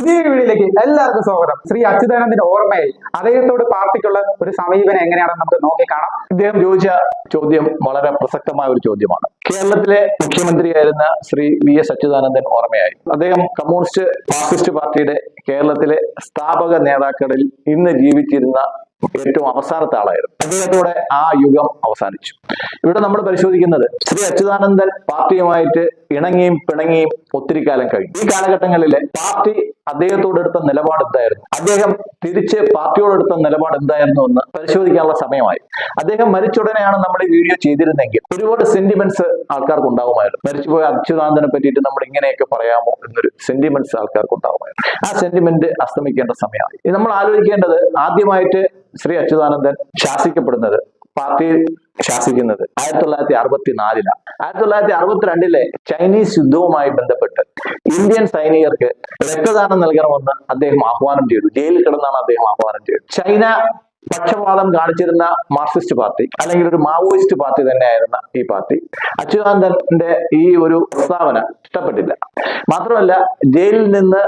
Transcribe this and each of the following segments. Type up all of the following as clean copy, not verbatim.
പുതിയ വീഡിയോയിലേക്ക് എല്ലാവർക്കും സ്വാഗതം. ശ്രീ അച്യുതാനന്ദന്റെ ഓർമ്മയായി അദ്ദേഹത്തോട് പാർട്ടിക്കുള്ള ഒരു സമീപനം എങ്ങനെയാണെന്ന് നമുക്ക് നോക്കിക്കാണാം. ഇദ്ദേഹം ചോദിച്ച ചോദ്യം വളരെ പ്രസക്തമായ ഒരു ചോദ്യമാണ്. കേരളത്തിലെ മുഖ്യമന്ത്രിയായിരുന്ന ശ്രീ VS അച്യുതാനന്ദൻ ഓർമ്മയായി. അദ്ദേഹം കമ്മ്യൂണിസ്റ്റ് മാർക്സിസ്റ്റ് പാർട്ടിയുടെ കേരളത്തിലെ സ്ഥാപക നേതാക്കളിൽ ഇന്ന് ജീവിച്ചിരുന്ന ഏറ്റവും അവസാനത്തെ ആളായിരുന്നു. അദ്ദേഹത്തോടെ ആ യുഗം അവസാനിച്ചു. ഇവിടെ നമ്മൾ പരിശോധിക്കുന്നത് ശ്രീ അച്യുതാനന്ദൻ പാർട്ടിയുമായിട്ട് ഇണങ്ങിയും പിണങ്ങിയും ഒത്തിരി കാലം കഴിഞ്ഞു. ഈ കാലഘട്ടങ്ങളിലെ പാർട്ടി അദ്ദേഹത്തോട് എടുത്ത നിലപാട് എന്തായിരുന്നു, അദ്ദേഹം തിരിച്ച് പാർട്ടിയോടെടുത്ത നിലപാട് എന്തായിരുന്നു എന്ന് പരിശോധിക്കാനുള്ള സമയമായി. അദ്ദേഹം മരിച്ചുടനെയാണ് നമ്മൾ ഈ വീഡിയോ ചെയ്തിരുന്നെങ്കിൽ ഒരുപാട് സെന്റിമെന്റ്സ് ആൾക്കാർക്ക് ഉണ്ടാകുമായിരുന്നു. മരിച്ചുപോയ അച്യുതാനന്ദനെ പറ്റിയിട്ട് നമ്മൾ ഇങ്ങനെയൊക്കെ പറയാമോ എന്നൊരു സെന്റിമെന്റ്സ് ആൾക്കാർക്ക് ഉണ്ടാകുമായിരുന്നു. ആ സെന്റിമെന്റ് അസ്തമിക്കേണ്ട സമയമായി. ഇത് നമ്മൾ ആലോചിക്കേണ്ടത്, ആദ്യമായിട്ട് ശ്രീ അച്യുതാനന്ദൻ ശാസിക്കപ്പെടുന്നത്, പാർട്ടി ശാസിക്കുന്നത് 1964-ലാണ്. 1962-ലെ ചൈനീസ് യുദ്ധവുമായി ബന്ധപ്പെട്ട് ഇന്ത്യൻ സൈനികർക്ക് രക്തദാനം നൽകണമെന്ന് അദ്ദേഹം ആഹ്വാനം ചെയ്തു. ജയിലിൽ കിടന്നാണ് അദ്ദേഹം ആഹ്വാനം ചെയ്തത്. ചൈന പക്ഷപാതം കാണിച്ചിരുന്ന മാർക്സിസ്റ്റ് പാർട്ടി, അല്ലെങ്കിൽ ഒരു മാവോയിസ്റ്റ് പാർട്ടി തന്നെയായിരുന്ന ഈ പാർട്ടി അച്യുതാനന്ദന്റെ ഈ ഒരു പ്രസ്താവന ഇഷ്ടപ്പെട്ടില്ല. മാത്രമല്ല, ജയിലിൽ നിന്ന്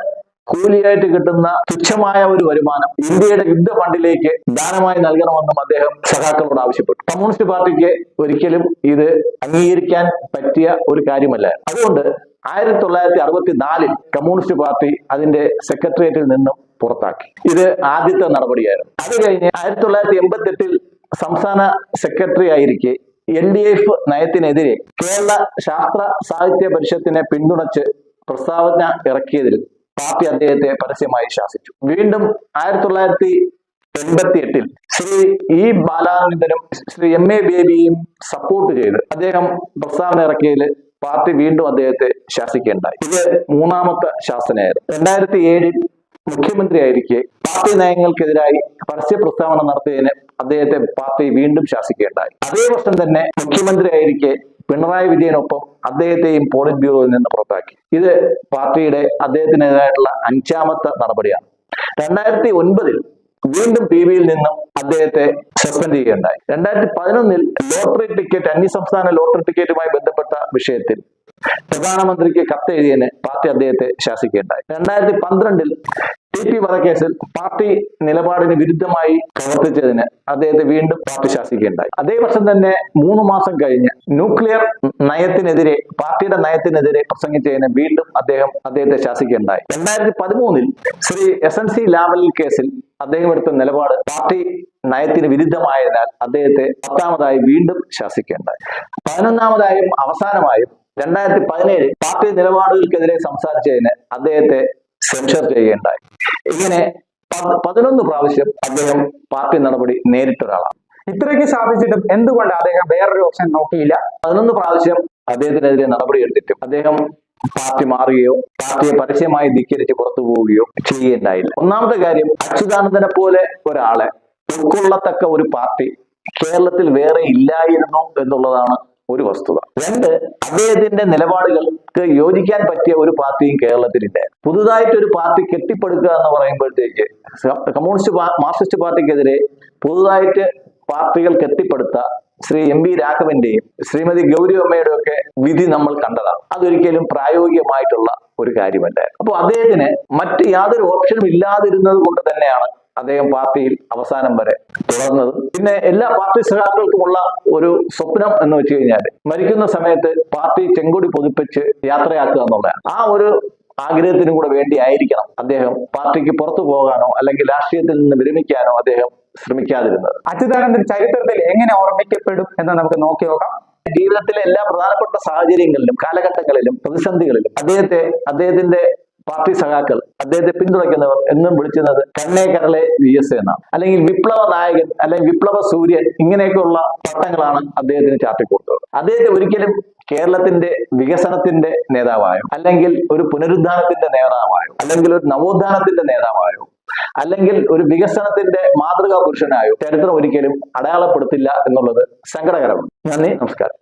കൂലിയായിട്ട് കിട്ടുന്ന തുച്ഛമായ ഒരു വരുമാനം ഇന്ത്യയുടെ യുദ്ധ ഫണ്ടിലേക്ക് ദാനമായി നൽകണമെന്നും അദ്ദേഹം സഖാക്കളോട് ആവശ്യപ്പെട്ടു. കമ്മ്യൂണിസ്റ്റ് പാർട്ടിക്ക് ഒരിക്കലും ഇത് അംഗീകരിക്കാൻ പറ്റിയ ഒരു കാര്യമല്ല. അതുകൊണ്ട് 1964-ൽ കമ്മ്യൂണിസ്റ്റ് പാർട്ടി അതിന്റെ സെക്രട്ടേറിയറ്റിൽ നിന്നും പുറത്താക്കി. ഇത് ആദ്യത്തെ നടപടിയായിരുന്നു. അത് കഴിഞ്ഞ് 1988-ൽ സംസ്ഥാന സെക്രട്ടറി ആയിരിക്കെ LDF നയത്തിനെതിരെ കേരള ശാസ്ത്ര സാഹിത്യ പരിഷത്തിനെ പിന്തുണച്ച് പ്രസ്താവന ഇറക്കിയതിൽ പാർട്ടി അദ്ദേഹത്തെ പരസ്യമായി ശാസിച്ചു. വീണ്ടും 1988-ൽ ശ്രീ E ബാലാനന്ദനും ശ്രീ MA ബേബിയും സപ്പോർട്ട് ചെയ്ത് അദ്ദേഹം പ്രസ്താവന ഇറക്കിയതിൽ പാർട്ടി വീണ്ടും അദ്ദേഹത്തെ ശാസിക്കുകയുണ്ടായി. ഇത് മൂന്നാമത്തെ ശാസനയായിരുന്നു. 2007-ൽ മുഖ്യമന്ത്രിയായിരിക്കെ പാർട്ടി നയങ്ങൾക്കെതിരായി പരസ്യ പ്രസ്താവന നടത്തിയതിന് അദ്ദേഹത്തെ പാർട്ടി വീണ്ടും ശാസിക്കുകയുണ്ടായി. അതേ വർഷം തന്നെ മുഖ്യമന്ത്രിയായിരിക്കെ പിണറായി വിജയനൊപ്പം അദ്ദേഹത്തെയും പോളിറ്റ് ബ്യൂറോയിൽ നിന്ന് പുറത്താക്കി. ഇത് പാർട്ടിയുടെ അദ്ദേഹത്തിനെതിരായിട്ടുള്ള 5ാമത്തെ നടപടിയാണ്. 2009-ൽ വീണ്ടും PBയിൽ നിന്നും അദ്ദേഹത്തെ സസ്പെൻഡ് ചെയ്യുകയുണ്ടായി. 2011-ൽ ലോട്ടറി ടിക്കറ്റ്, അന്യസംസ്ഥാന ലോട്ടറി ടിക്കറ്റുമായി ബന്ധപ്പെട്ട വിഷയത്തിൽ പ്രധാനമന്ത്രിക്ക് കത്തെഴുതിയതിന് പാർട്ടി അദ്ദേഹത്തെ ശാസിക്കുകയുണ്ടായി. 2012-ൽ TP വധക്കേസിൽ പാർട്ടി നിലപാടിന് വിരുദ്ധമായി പ്രവർത്തിച്ചതിന് അദ്ദേഹത്തെ വീണ്ടും പാർട്ടി ശാസിക്കുകയുണ്ടായി. അതേ വർഷം തന്നെ 3 മാസം കഴിഞ്ഞ് ന്യൂക്ലിയർ നയത്തിനെതിരെ, പാർട്ടിയുടെ നയത്തിനെതിരെ പ്രസംഗിച്ചതിന് വീണ്ടും അദ്ദേഹത്തെ ശാസിക്കുകയുണ്ടായി. 2013-ൽ ശ്രീ SNC ലാവലിൻ കേസിൽ അദ്ദേഹം എടുത്ത നിലപാട് പാർട്ടി നയത്തിന് വിരുദ്ധമായതിനാൽ അദ്ദേഹത്തെ 10ാമതായി വീണ്ടും ശാസിക്കുകയുണ്ടായി. 11ാമതായും അവസാനമായും 2017-ൽ പാർട്ടി നിലപാടുകൾക്കെതിരെ സംസാരിച്ചതിന് അദ്ദേഹത്തെ സെൻഷർ ചെയ്യുകയുണ്ടായി. ഇങ്ങനെ 11 പ്രാവശ്യം അദ്ദേഹം പാർട്ടി നടപടി നേരിട്ടൊരാളാണ്. ഇത്രയ്ക്ക് സാധിച്ചിട്ടും എന്തുകൊണ്ട് അദ്ദേഹം വേറൊരു ഓപ്ഷൻ നോക്കിയില്ല? 11 പ്രാവശ്യം അദ്ദേഹത്തിനെതിരെ നടപടി എടുത്തിട്ടും അദ്ദേഹം പാർട്ടി മാറുകയോ പാർട്ടിയെ പരസ്യമായി ധിക്കരിച്ച് പുറത്തു പോവുകയോ ചെയ്യുകയുണ്ടായില്ല. ഒന്നാമത്തെ കാര്യം, അച്യുതാനന്ദനെ പോലെ ഒരാളെ ഉൾക്കൊള്ളത്തക്ക ഒരു പാർട്ടി കേരളത്തിൽ വേറെ ഇല്ലായിരുന്നു എന്നുള്ളതാണ് ഒരു വസ്തുത. 2, അദ്ദേഹത്തിന്റെ നിലപാടുകൾക്ക് യോജിക്കാൻ പറ്റിയ ഒരു പാർട്ടിയും കേരളത്തിലില്ല. പുതുതായിട്ട് ഒരു പാർട്ടി കെട്ടിപ്പടുക്കുക എന്ന് പറയുമ്പോഴത്തേക്ക് കമ്മ്യൂണിസ്റ്റ് മാർക്സിസ്റ്റ് പാർട്ടിക്കെതിരെ പുതുതായിട്ട് പാർട്ടികൾ കെട്ടിപ്പടുത്ത ശ്രീ MV രാഘവന്റെയും ശ്രീമതി ഗൗരി അമ്മയുടെയും ഒക്കെ വിധി നമ്മൾ കണ്ടതാണ്. അതൊരിക്കലും പ്രായോഗികമായിട്ടുള്ള ഒരു കാര്യമല്ല. അപ്പോൾ അദ്ദേഹത്തിന് മറ്റ് യാതൊരു ഓപ്ഷനും ഇല്ലാതിരുന്നത് കൊണ്ട് തന്നെയാണ് അദ്ദേഹം പാർട്ടിയിൽ അവസാനം വരെ തുടർന്നത്. പിന്നെ എല്ലാ പാർട്ടി സഖാക്കൾക്കുമുള്ള ഒരു സ്വപ്നം എന്ന് വെച്ച് കഴിഞ്ഞാൽ മരിക്കുന്ന സമയത്ത് പാർട്ടി ചെങ്കൊടി പൊതിപ്പിച്ച് യാത്രയാക്കുക എന്നുള്ളതാണ്. ആ ഒരു ആഗ്രഹത്തിനും കൂടെ വേണ്ടി ആയിരിക്കണം അദ്ദേഹം പാർട്ടിക്ക് പുറത്തു പോകാനോ അല്ലെങ്കിൽ രാഷ്ട്രീയത്തിൽ നിന്ന് വിരമിക്കാനോ അദ്ദേഹം ശ്രമിക്കാതിരുന്നത്. അച്യുതാനന്ദൻ ചരിത്രത്തിൽ എങ്ങനെ ഓർമ്മിക്കപ്പെടും എന്ന് നമുക്ക് നോക്കി നോക്കാം. ജീവിതത്തിലെ എല്ലാ പ്രധാനപ്പെട്ട സാഹചര്യങ്ങളിലും കാലഘട്ടങ്ങളിലും പ്രതിസന്ധികളിലും അദ്ദേഹത്തിന്റെ പാർട്ടി സഖാക്കൾ, അദ്ദേഹത്തെ പിന്തുണയ്ക്കുന്നവർ എന്നും വിളിക്കുന്നത് കണ്ണേ കരളെ VS എന്നാണ്. അല്ലെങ്കിൽ വിപ്ലവ നായകൻ, അല്ലെങ്കിൽ വിപ്ലവ സൂര്യൻ, ഇങ്ങനെയൊക്കെയുള്ള പട്ടങ്ങളാണ് അദ്ദേഹത്തിന് ചാർത്തിക്കൊടുത്തത്. അദ്ദേഹത്തെ ഒരിക്കലും കേരളത്തിന്റെ വികസനത്തിന്റെ നേതാവായോ, അല്ലെങ്കിൽ ഒരു പുനരുദ്ധാനത്തിന്റെ നേതാവായോ, അല്ലെങ്കിൽ ഒരു നവോത്ഥാനത്തിന്റെ നേതാവായോ, അല്ലെങ്കിൽ ഒരു വികസനത്തിന്റെ മാതൃകാ പുരുഷനായോ ചരിത്രം ഒരിക്കലും അടയാളപ്പെടുത്തില്ല എന്നുള്ളത് സങ്കടകരമാണ്. നന്ദി, നമസ്കാരം.